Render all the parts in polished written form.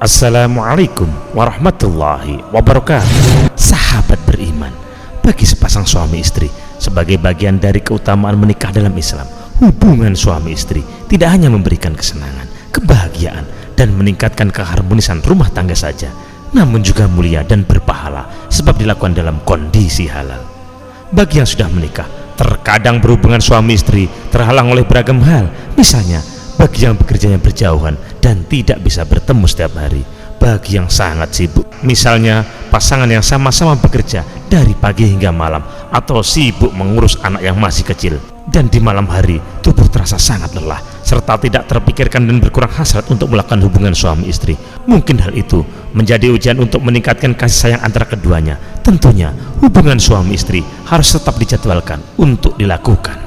Assalamualaikum warahmatullahi wabarakatuh. Sahabat beriman, bagi sepasang suami istri, sebagai bagian dari keutamaan menikah dalam Islam, hubungan suami istri tidak hanya memberikan kesenangan, kebahagiaan, dan meningkatkan keharmonisan rumah tangga saja, namun juga mulia dan berpahala sebab dilakukan dalam kondisi halal. Bagi yang sudah menikah, terkadang berhubungan suami istri terhalang oleh beragam hal. Misalnya, bagi yang bekerjanya berjauhan dan tidak bisa bertemu setiap hari, bagi yang sangat sibuk, misalnya pasangan yang sama-sama bekerja dari pagi hingga malam, atau sibuk mengurus anak yang masih kecil, dan di malam hari tubuh terasa sangat lelah serta tidak terpikirkan dan berkurang hasrat untuk melakukan hubungan suami istri. Mungkin hal itu menjadi ujian untuk meningkatkan kasih sayang antara keduanya. Tentunya hubungan suami istri harus tetap dijadwalkan untuk dilakukan,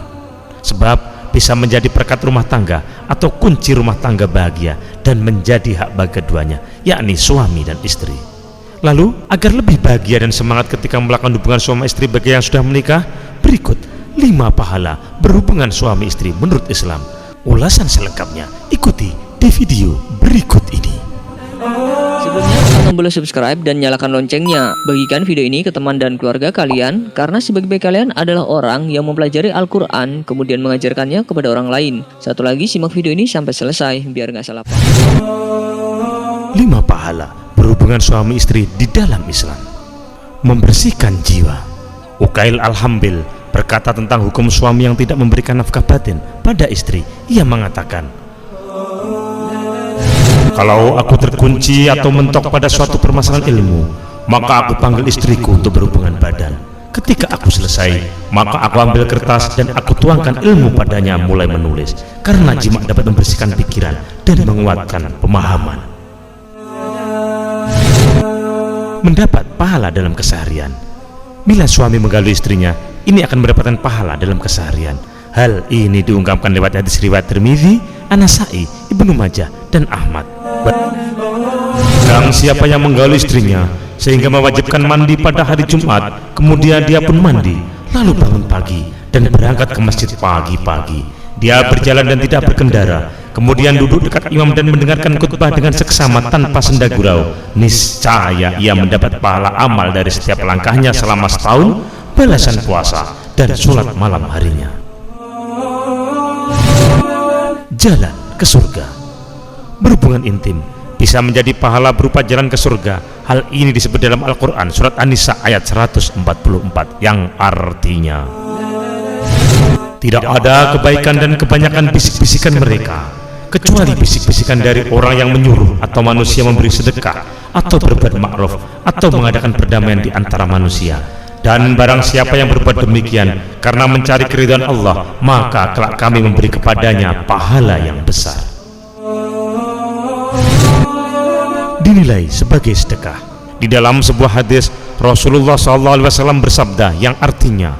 sebab bisa menjadi perkat rumah tangga atau kunci rumah tangga bahagia dan menjadi hak bagi keduanya, yakni suami dan istri. Lalu, agar lebih bahagia dan semangat ketika melakukan hubungan suami istri bagi yang sudah menikah, berikut 5 pahala berhubungan suami istri menurut Islam. Ulasan selengkapnya ikuti di video berikut ini. Sebelumnya, kalian boleh subscribe dan nyalakan loncengnya. Bagikan video ini ke teman dan keluarga kalian, karena sebaik-baik kalian adalah orang yang mempelajari Al-Quran kemudian mengajarkannya kepada orang lain. Satu lagi, simak video ini sampai selesai biar nggak salah paham. 5 pahala berhubungan suami istri di dalam Islam. Membersihkan jiwa. Ukail Al-Hambil berkata tentang hukum suami yang tidak memberikan nafkah batin pada istri. Ia mengatakan, kalau aku terkunci atau mentok pada suatu permasalahan ilmu, maka aku panggil istriku untuk berhubungan badan. Ketika aku selesai, maka aku ambil kertas dan aku tuangkan ilmu padanya mulai menulis, karena jima dapat membersihkan pikiran dan menguatkan pemahaman. Mendapat pahala dalam keseharian. Bila suami menggauli istrinya, ini akan mendapatkan pahala dalam keseharian. Hal ini diungkapkan lewat hadis riwayat Tirmidzi, An-Nasa'i, Ibnu Majah, dan Ahmad. Dan siapa yang menggauli istrinya sehingga mewajibkan mandi pada hari Jumat, kemudian dia pun mandi, lalu bangun pagi dan berangkat ke masjid pagi-pagi. Dia berjalan dan tidak berkendara, kemudian duduk dekat imam dan mendengarkan khutbah dengan seksama tanpa senda gurau. Niscaya ia mendapat pahala amal dari setiap langkahnya selama setahun, balasan puasa dan sholat malam harinya. Jalan ke surga. Berhubungan intim bisa menjadi pahala berupa jalan ke surga. Hal ini disebut dalam Al-Quran surat An-Nisa ayat 144, yang artinya, tidak ada kebaikan dan kebanyakan bisik-bisikan mereka kecuali bisik-bisikan dari orang yang menyuruh atau manusia memberi sedekah atau berbuat ma'ruf atau mengadakan perdamaian di antara manusia. Dan barang siapa yang berbuat demikian karena mencari keridhaan Allah, maka kelak kami memberi kepadanya pahala yang besar. Dinilai sebagai sedekah. Di dalam sebuah hadis, Rasulullah SAW bersabda yang artinya,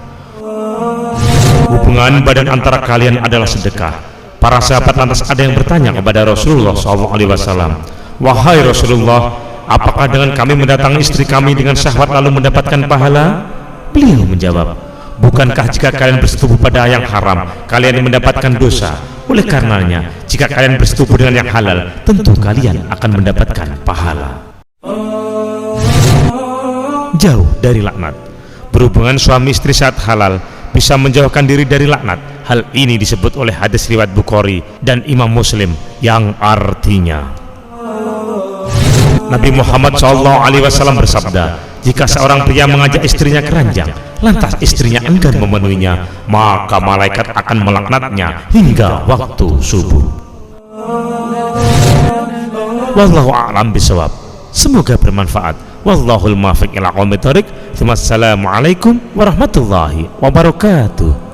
hubungan badan antara kalian adalah sedekah. Para sahabat lantas ada yang bertanya kepada Rasulullah SAW, wahai Rasulullah, apakah dengan kami mendatangi istri kami dengan syahwat lalu mendapatkan pahala? Beliau menjawab, bukankah jika kalian bersetubuh pada yang haram, kalian mendapatkan dosa? Oleh karenanya, jika kalian bersetubuh dengan yang halal, tentu kalian akan mendapatkan pahala. Jauh dari laknat. Berhubungan suami istri saat halal bisa menjauhkan diri dari laknat. Hal ini disebut oleh hadis riwayat Bukhari dan Imam Muslim, yang artinya, Nabi Muhammad SAW bersabda, jika seorang pria mengajak istrinya ke ranjang, lantas istrinya enggan memenuhinya, maka malaikat akan melaknatnya hingga waktu subuh. Wallahu a'lam bishawab. Semoga bermanfaat. Wallahul muwaffiq ila aqwamit thoriq. Wassalamualaikum warahmatullahi wabarakatuh.